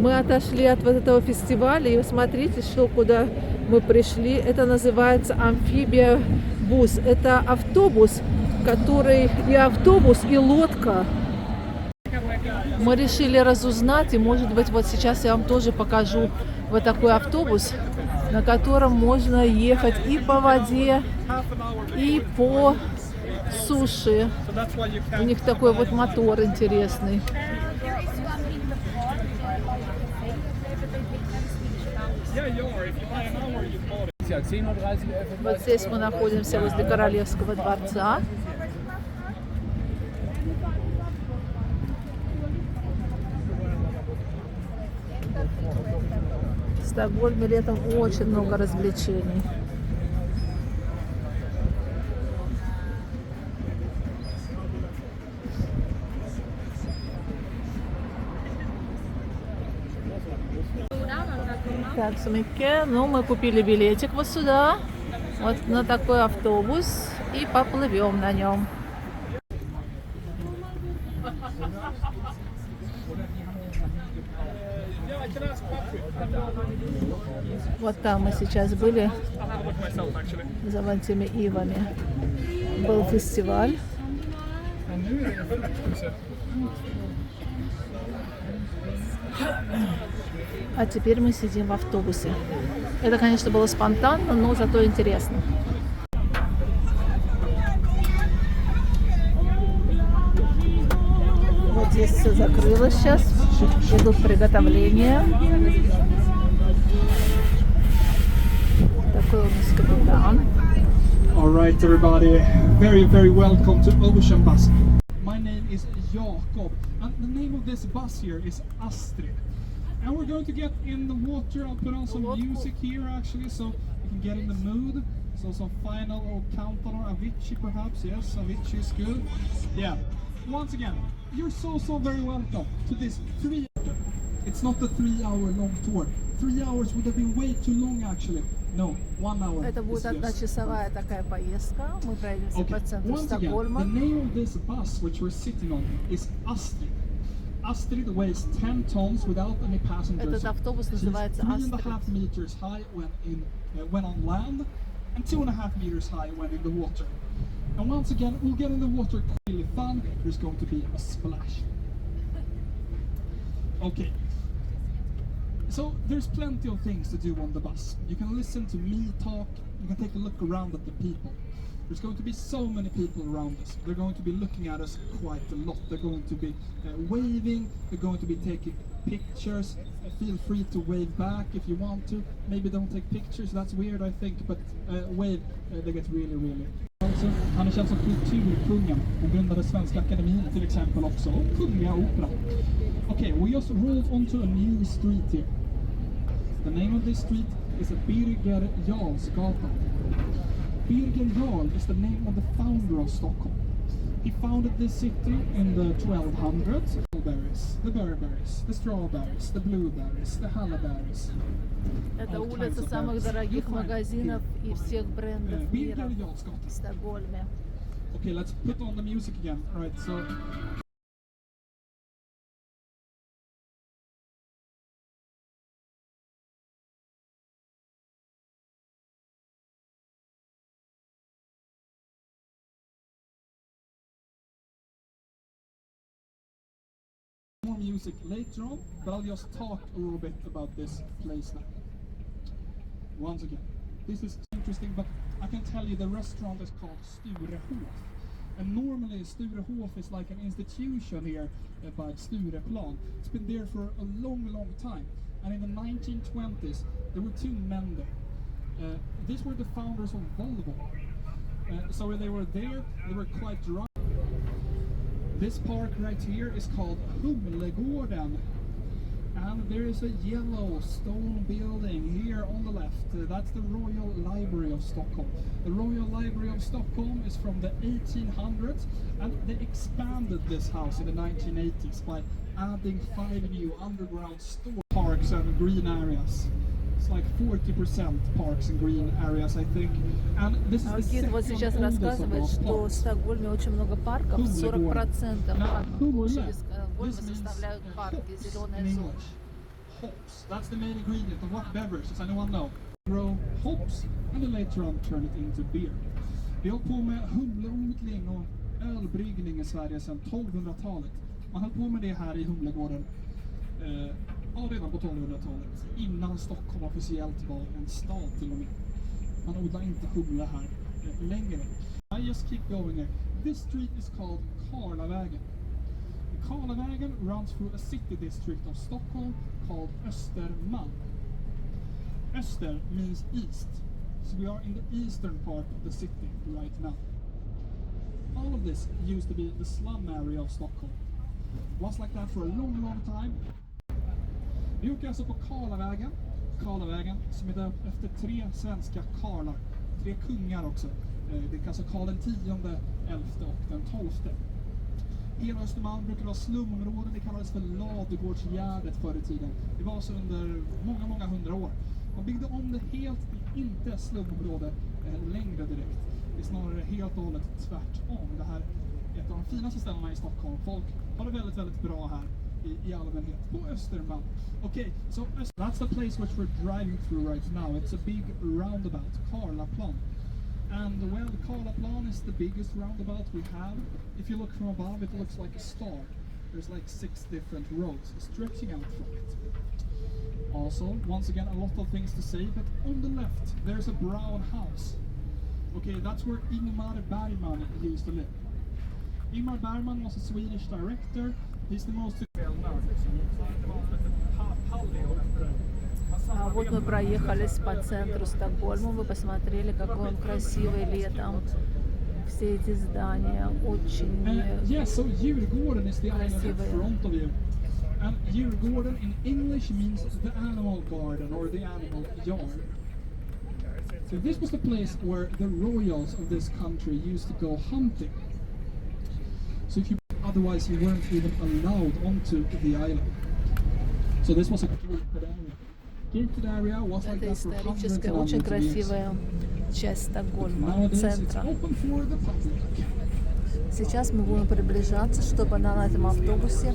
Мы отошли от вот этого фестиваля, и смотрите, что куда мы пришли. Это называется «АМФИБИЯ бус». Это автобус, который и автобус, и лодка. Мы решили разузнать, и, может быть, вот сейчас я вам тоже покажу вот такой автобус, на котором можно ехать и по воде, и по суше. У них такой вот мотор интересный. Вот здесь мы находимся возле Королевского дворца. В Стокгольме летом очень много развлечений. Так, сумки. Ну, мы купили билетик вот сюда, вот на такой автобус, и поплывем на нем. Вот там мы сейчас были, за этими ивами. Был фестиваль. А теперь мы сидим в автобусе. Это, конечно, было спонтанно, но зато интересно. Вот здесь все закрылось сейчас. Идут приготовления. Такой у нас капитан. All right, everybody. Very, very welcome to OceanBus. My name is Jakob, and the name of this bus here is Astrid. And we're going to get in the water. I'll put on some music here, actually, so you can get in the mood. So some final or countdown or Avicii, perhaps. Yes, Avicii is good. Yeah. Once again, you're so very welcome to this It's not a 3-hour long tour. 3 hours would have been way too long, actually. No, 1 hour. Это будет одночасовая такая поездка. Мы пройдемся по центру Once Стокгольма. again, the name of this bus, which we're sitting on, is Astrid. Astrid weighs 10 tons without any passengers. Этот автобус называется Astrid. 3.5 meters high when on land, and 2.5 meters high when in the water. And once again, we'll get in the water. Really fun. There's going to be a splash. Okay. So there's plenty of things to do on the bus. You can listen to me talk. You can take a look around at the people. There's going to be so many people around us. They're going to be looking at us quite a lot. They're going to be waving. They're going to be taking pictures. Feel free to wave back if you want to. Maybe don't take pictures. That's weird, I think. But wave. They get really. Han är känd som kulturkungen och grundade Svenska Akademin till exempel också. Och Kungliga Operan. Okay, we just rolled onto a new street here. The name of this street is Birger Jarlsgatan. Birger Jarl is the name of the founder of Stockholm. He founded this city in the 1200s. The berries, the strawberries, the blueberries, the hallaberries. Это улица самых дорогих магазинов и всех брендов мира в Стокгольме. Okay, let's put on the music again. All right, so. More music later on, but I'll just talk a little bit about this place now. Once again, this is interesting, but I can tell you the restaurant is called Sturehof. And normally Sturehof is like an institution here by Stureplan. It's been there for a long time. And in the 1920s, there were 2 men there. These were the founders of Volvo. So when they were there, they were quite drunk. This park right here is called Humlegården, and there is a yellow stone building here on the left. That's the Royal Library of Stockholm. The Royal Library of Stockholm is from the 1800s, and they expanded this house in the 1980s by adding 5 new underground store parks and green areas. It's like 40% parks and green areas, I think. And this is Гид вот сейчас рассказывает, что в Стокгольме очень много парков, 40% площади Стокгольма составляют парки, зеленые зоны. hops. That's the main ingredient of what beverage? Does anyone know? Grow hops and then later on turn it into beer. Vi har på med humleodling och ölbryggning i Sverige sedan 1200-talet. Man höll på med det här i Humlegården redan på 1200-talet. Innan Stockholm officiellt var en stad till och med. Man odlar inte humle här längre. I just keep going here. This street is called Karlavägen. Karlavägen runs through a city district of Stockholm called Östermalm. Öster means east, so we are in the eastern part of the city right now. All of this used to be the slum area of Stockholm. It was like that for a long time. Vi åker alltså på Karlavägen som är döpt efter 3 svenska karlar, 3 kungar också. Det är alltså Karl X, 11 och den 12. Hela Östermalm brukar vara slumområden, det kallades för Ladugårdsgärdet förr i tiden. Det var så under många hundra år. Man byggde om det helt, inte slumområde längre direkt. Det är snarare helt och hållet tvärtom. Det här är ett av de finaste ställena i Stockholm. Folk har det väldigt bra här i allmänhet på Östermalm. Okay, so that's the place which we're driving through right now. It's a big roundabout, Karlaplan. And well, Karlaplan is the biggest roundabout we have. If you look from above, it looks like a star. There's like 6 different roads stretching out from it. Also, once again, a lot of things to say, but on the left, there's a brown house. Okay, that's where Ingmar Bergman used to live. Ingmar Bergman was a Swedish director. He's the most well-known. А вот мы проехались по центру Стокгольма, вы посмотрели, какой он красивый летом. Все эти здания очень yeah, so Djurgården is the island in красивые. front of you. And Djurgården in English means the animal garden or the animal yard. So this was the place where the royals of this country used to go hunting. So if you otherwise you weren't even allowed onto the island. So this was a gated area. Gated area was like Это that for hundreds историческая, and очень hundreds of years. красивая часть Стокгольма, Nowadays it's центра. open for the public. Сейчас мы будем приближаться, чтобы на этом автобусе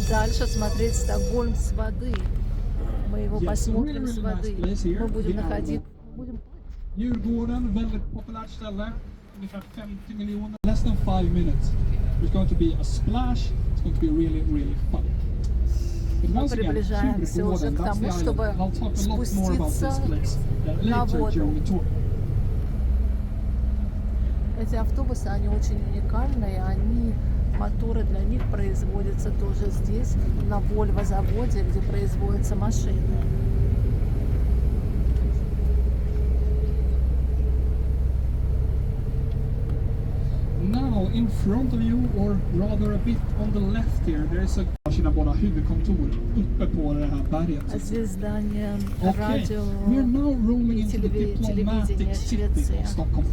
дальше смотреть Стокгольм с воды. Мы его посмотрим с воды. Мы будем находиться. Djurgården, väldigt populärt ställe. Ungefär 50 miljoner. Less than 5 minutes. There's going to be a splash. It's going to be really fun. Мы приближаемся уже к тому, чтобы спуститься на воду. Эти автобусы, они очень уникальные, моторы для них производятся тоже здесь, на Volvo-заводе, где производятся машины. Now in front of you, or rather a bit on the left here, there is sina båda huvudkontor uppe på det här berget. А здесь здание Okay, радио we're now rolling и into the diplomatic телевидения city of Швеции. Stockholm.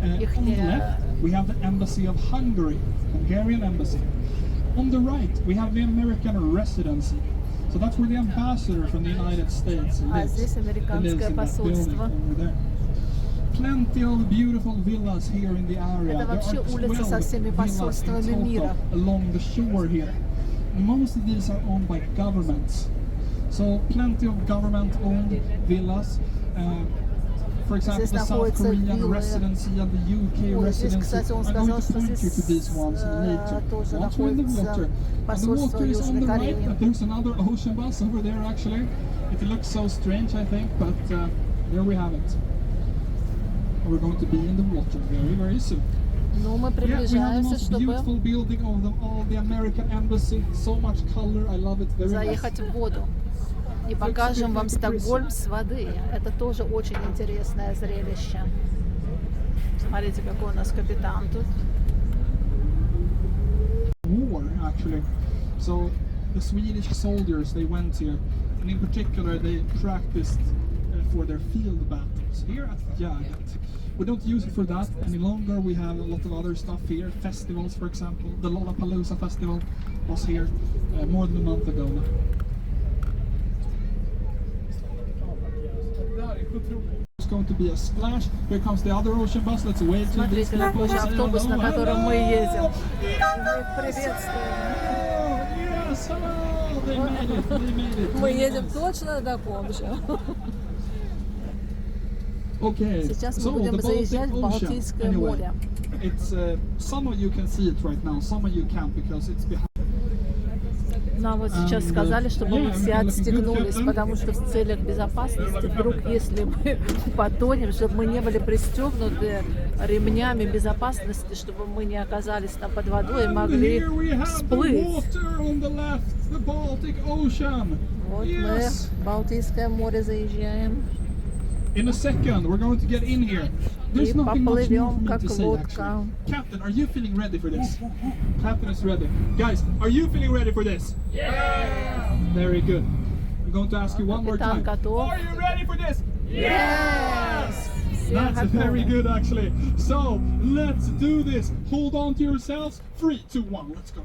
On the left, we have the embassy of Hungary, Hungarian embassy. On the right, we have the American residency. So that's where the ambassador from the United States lives. здесь He lives американское in that building посольство. over there. Plenty of beautiful villas here in the area. Это вообще There are улица со 12 всеми villas посольствами in мира. total along the shore here. Most of these are owned by governments. So plenty of government-owned villas. For example, Здесь the South находятся Korean виллы. residency and the UK Ой, здесь, residency. кстати, он I'm going сказал, to что point you to здесь these ones later. тоже Once we're in the находится water, and the посольство water is on Южной the right, Кореи. and there's another OceanBus over there actually. It looks so strange, I think, but there we have it. We're going to be in the water very soon. Но мы Yeah, we have the приближаемся, most чтобы beautiful building of them all, the American embassy. So much color, I love it very much. заехать в воду. И покажем вам Стокгольм с воды. Это тоже очень интересное зрелище. Смотрите, какой у нас капитан тут. War, actually. So the Swedish soldiers, they went here, and in particular they practiced for their field battles here at Gärdet. We don't use it for that any longer. We have a lot of other stuff here, festivals, for example. The Lollapalooza festival was here more than a month ago now. It's going to be a splash. Here comes the other OceanBus. Let's wait till these Смотрите, какой же people say автобус, на hello, котором мы hello. едем. И мы их приветствуем. Yes, hello. they made it. They made it. Мы едем точно на таком же. Okay. Сейчас мы So, будем the заезжать в Baltic Ocean. Балтийское Anyway, море. it's some of you can see it right now, some of you can't because it's behind. Нам вот сейчас сказали, чтобы мы все отстегнулись, потому что в целях безопасности, вдруг если мы потонем, чтобы мы не были пристегнуты ремнями безопасности, чтобы мы не оказались там под водой и могли Here we have the всплыть. water on the left, the Baltic Ocean. Вот Yes. мы в Балтийское море заезжаем In a second, we're going to get in here. There's и nothing much more for поплывем me как to say, лодка. actually. Captain, are you feeling ready for this? Captain is ready. Guys, are you feeling ready for this? Yeah! Very good. I'm going to ask you one more Капитан time. готов. Are you ready for this? Yes! Все That's very готовы. good, actually. So, let's do this. Hold on to yourselves. 3, 2, 1, let's go.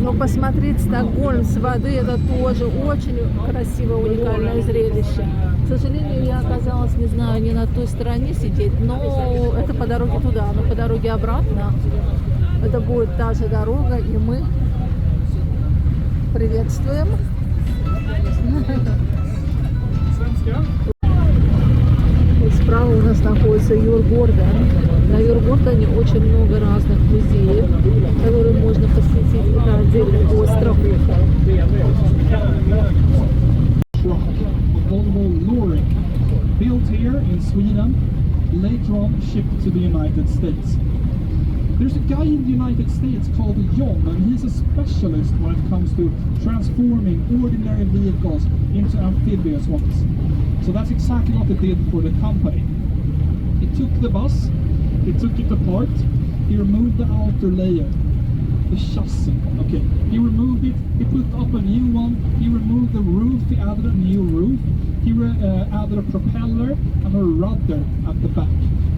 Но посмотреть Стокгольм с воды — это тоже очень красивое, уникальное зрелище. К сожалению, я оказалась, не знаю, не на той стороне сидеть, но это по дороге туда, но по дороге обратно это будет та же дорога, и мы приветствуем. Svenska. Вот справа у нас находится Юргорден. На Юргордене очень много разных музеев, которые можно посетить. Это отдельный остров. Truck of Volvo Lorry, built here in Sweden, later on shipped to the United States. There's a guy in the United States called John, and he's a specialist when it comes to transforming ordinary vehicles into amphibious ones. So that's exactly what they did for the company. He took the bus, he took it apart, he removed the outer layer, the chassis. Okay, he removed it, he put up a new one, he removed the roof, he added a new roof, he added a propeller and a rudder at the back.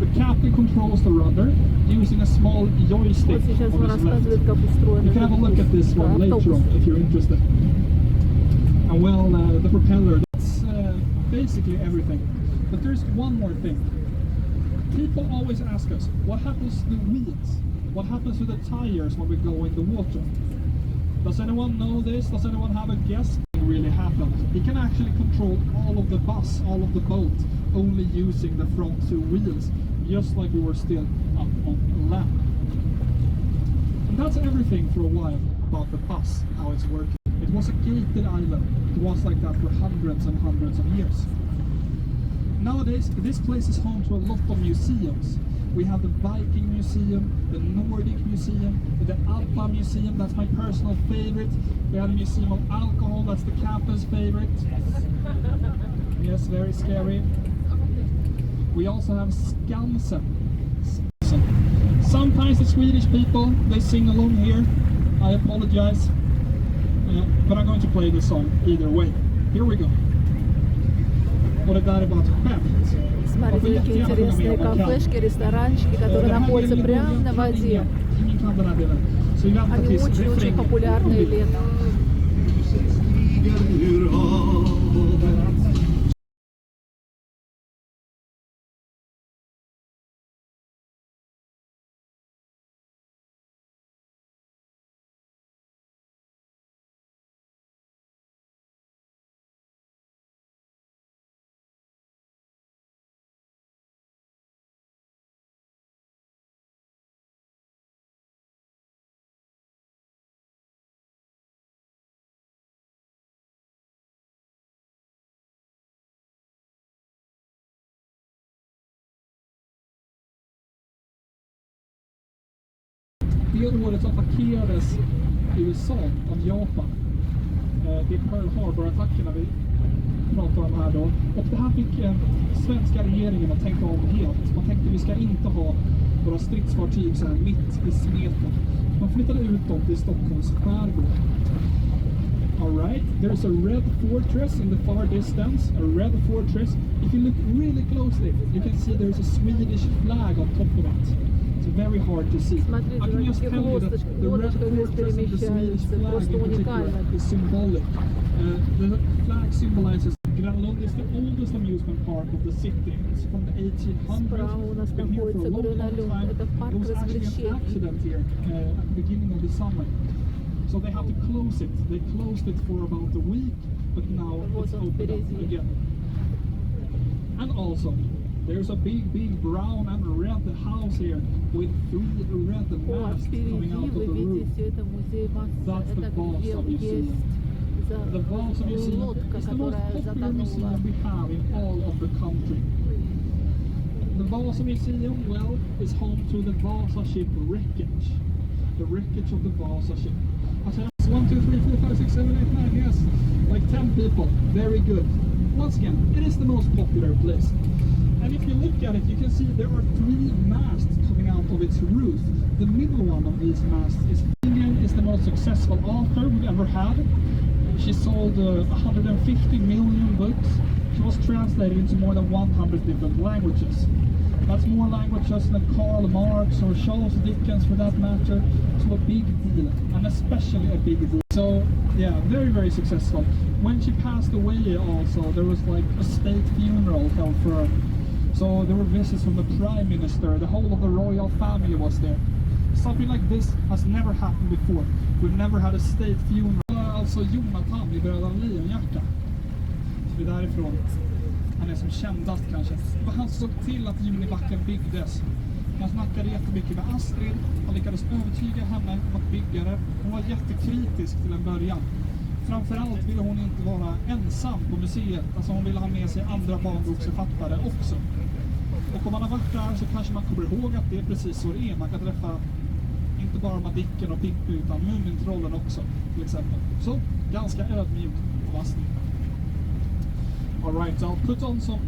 The captain controls the rudder using a small joystick Вот сейчас on он his left. рассказывает, как устроен You can have a look at this one later автобус. on if you're interested. And well, the propeller, that's basically everything. But there's one more thing. People always ask us, what happens to the wheels? What happens to the tires when we go in the water? Does anyone know this? Does anyone have a guess? What really happened? He can actually control all of the bus, all of the boat, only using the front two wheels, just like we were still up on land. And that's everything for a while about the bus, how it's working. It was a gated island. It was like that for hundreds and hundreds of years. Nowadays, this place is home to a lot of museums. We have the Viking Museum, the Nordic Museum, the Alpa Museum, that's my personal favorite. We have a Museum of Alcohol, that's the captain's favorite. Yes, very scary. We also have Skansen. Sometimes the Swedish people, they sing along here. I apologize. But I'm going to play the song either way. Here we go. Och det där är bara ett skämt. Смотрите, какие интересные кафешки, ресторанчики, которые находятся прямо на воде. Ingen kan den här delen. Så vi väntar Они tills очень-очень refrängen популярные летом. Det året som attackerades USA av Japan. Det är Pearl Harbor-attackerna vi pratar om här då. Och det här fick svenska regeringen att tänka om helt. Man tänkte att vi ska inte ha våra stridsfartyg så här mitt i smeten. Man flyttade ut dem till Stockholms skärgård. Alright, there's a red fortress in the far distance. A red fortress. If you look really closely, you can see there's a Swedish flag on top of it. It's very hard to see. Смотрите, I can just каких tell you that the red лодочках здесь fortress and the Swedish перемещаются. flag Просто in particular уникально. is symbolic. The flag symbolizes Grönlund is the oldest amusement park of the city. It's from the 1800s. Справа у нас Been here for a находится long, long Грёналюнд. time. Это парк There was actually an развлечений. accident here at the beginning of the summer. So they had to close it. They closed it for about a week, but now Вот it's он opened up впереди. again. And also, there's a big brown and red house here with 3 red О, masts coming впереди out of вы the roof. видите, это музей массы. That's the Это Vasa где Museum. есть The Vasa Museum лодка, is the most которая popular затонула. museum we have in all of the country. The Vasa Museum, well, is home to the Vasa ship wreckage. The wreckage of the Vasa ship. I said, 1, 2, 3, 4, 5, 6, 7, 8, 9, yes. Like 10 people. Very good. Once again, it is the most popular place. And if you look at it, you can see there are 3 masts coming out of its roof. The middle one of these masts is the most successful author we've ever had. She sold 150 million books. She was translated into more than 100 different languages. That's more languages than Karl Marx or Charles Dickens for that matter. So a big deal, and especially a big deal. So yeah, very successful. When she passed away also, there was like a state funeral held for her. So there were visits from the Prime Minister, the whole of the royal family was there. Something like this has never happened before. We've never had a state funeral. Alltså Jonathan i Bröderna Lejonhjärta. Så vi är därifrån. Han är som kändast kanske. Det var han som såg till att Junibacken byggdes. Han snackade jättemycket med Astrid. Han lyckades övertyga henne om att bygga det. Hon var jättekritisk till en början. Framförallt ville hon inte vara ensam på museet. Alltså hon ville ha med sig andra barnboksförfattare också. Och om man har varit där så kanske man kommer ihåg att det är precis så det är. Man kan träffa inte bara Madicken och Pippi utan Mumintrollen också till exempel. Så ganska ödmjuk av Astrid. Alright, I'll put on some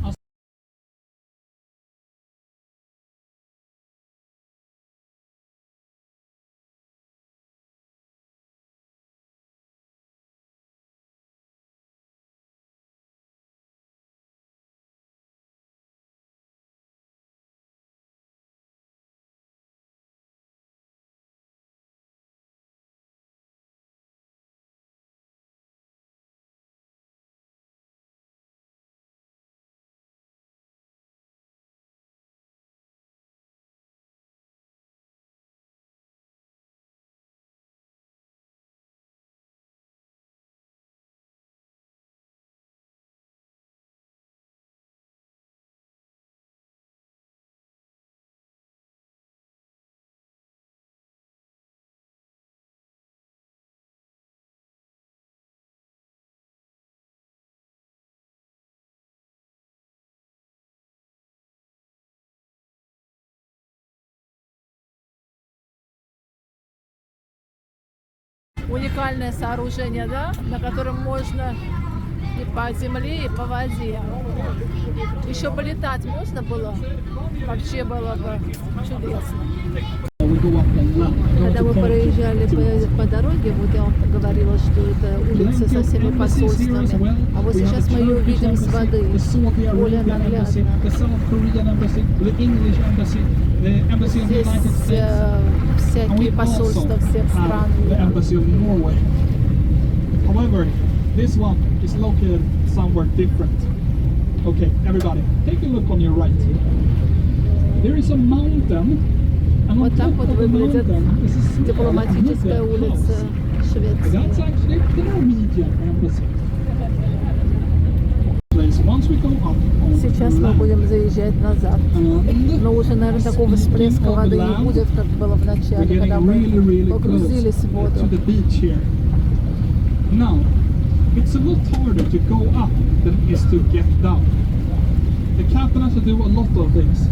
Уникальное сооружение, да, на котором можно и по земле, и по воде. Еще полетать можно было, вообще было бы чудесно. Когда мы проезжали по дороге, вот я вам говорила, что это улица со всеми посольствами. А вот сейчас мы ее увидим с воды, более наглядно. Здесь всякие посольства всех стран. However, this one is located somewhere different. Okay, everybody, take a look on your right. There is a mountain. Вот так вот выглядит дипломатическая улица Швеции. Сейчас мы будем заезжать назад. Но уже, наверное, такого всплеска воды не будет, как было в начале, когда мы погрузились в воду. Now, it's a lot harder to go up than it is to get down. The captain has to do a lot of things.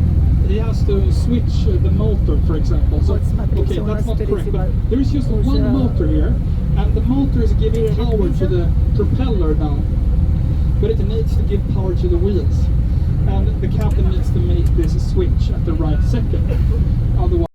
He has to switch the motor, for example. So, okay, that's not correct. But there is just one motor here, and the motor is giving power to the propeller now. But it needs to give power to the wheels. And the captain needs to make this switch at the right second. Otherwise,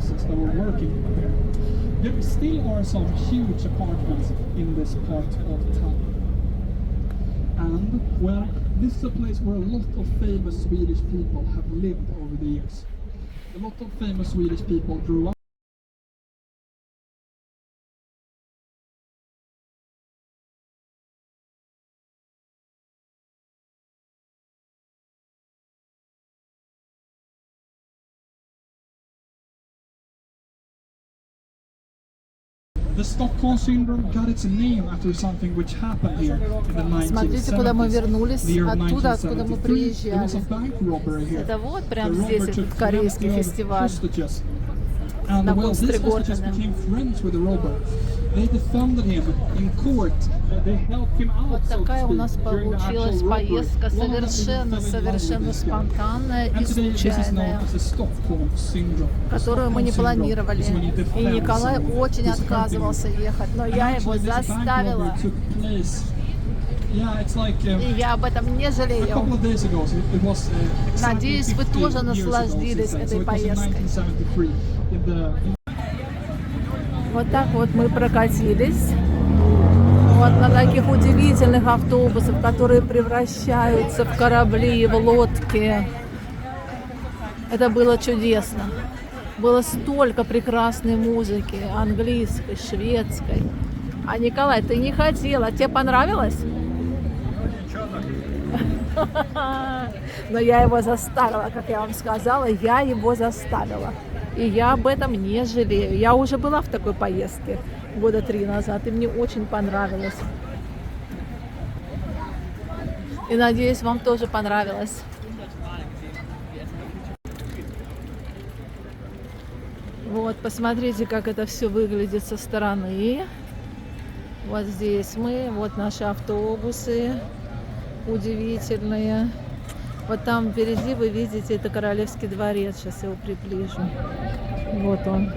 buses that were working here. There still are some huge apartments in this part of town. And, well, this is a place where a lot of famous Swedish people have lived over the years. A lot of famous Swedish people grew up. The Stockholm syndrome got its name after something which happened here in the 1970s. Смотрите, куда мы вернулись, The year оттуда, откуда мы 1973, there was приезжали. a bank robbery here. Это вот The прямо здесь robber этот took корейский 20 фестиваль. hostages. And, На well, these hostages Кунстригордене. became friends with the robber. They defended him in court. They helped him out, Вот so to такая у speak, нас during the получилась actual robbery. поездка, One of them even совершенно fell in love with this guy. спонтанная и And today this is known случайная, as the Stockholm syndrome. The которую мы не Stockholm syndrome планировали. is when you И defend Николай someone очень who's hurting you. отказывался ехать, но And я его actually, this bank заставила. robbery took place. Yeah, it's like И я об этом не a жалею. couple of days ago. So it was exactly Надеюсь, вы 50 тоже years ago, насладились so этой it was in поездкой. 1973 in the Вот так вот мы прокатились. Вот на таких удивительных автобусах, которые превращаются в корабли, в лодки. Это было чудесно. Было столько прекрасной музыки, английской, шведской. А Николай, ты не хотела, тебе понравилось? Но я его заставила, как я вам сказала, я его заставила. И я об этом не жалею. Я уже была в такой поездке года 3 назад, и мне очень понравилось. И надеюсь, вам тоже понравилось. Вот, посмотрите, как это все выглядит со стороны. Вот здесь мы, вот наши автобусы удивительные. Вот там впереди вы видите, это Королевский дворец. Сейчас я его приближу. Вот он.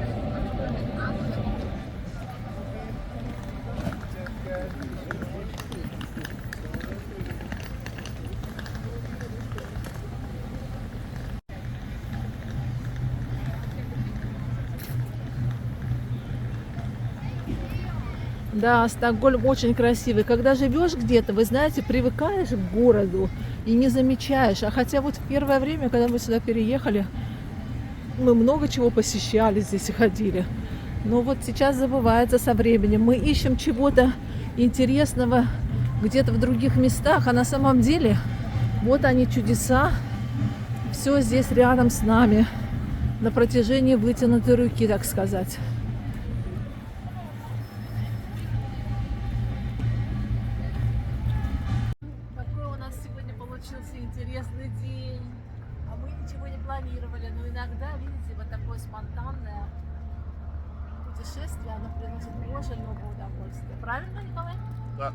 Да, Стокгольм очень красивый. Когда живешь где-то, вы знаете, привыкаешь к городу и не замечаешь. А хотя вот в первое время, когда мы сюда переехали, мы много чего посещали здесь и ходили. Но вот сейчас забывается со временем. Мы ищем чего-то интересного где-то в других местах, а на самом деле вот они чудеса. Все здесь рядом с нами, на протяжении вытянутой руки, так сказать. Получился интересный день, а мы ничего не планировали, но иногда, видите, вот такое спонтанное путешествие, оно приносит больше нового удовольствия. Правильно, Николай? Да.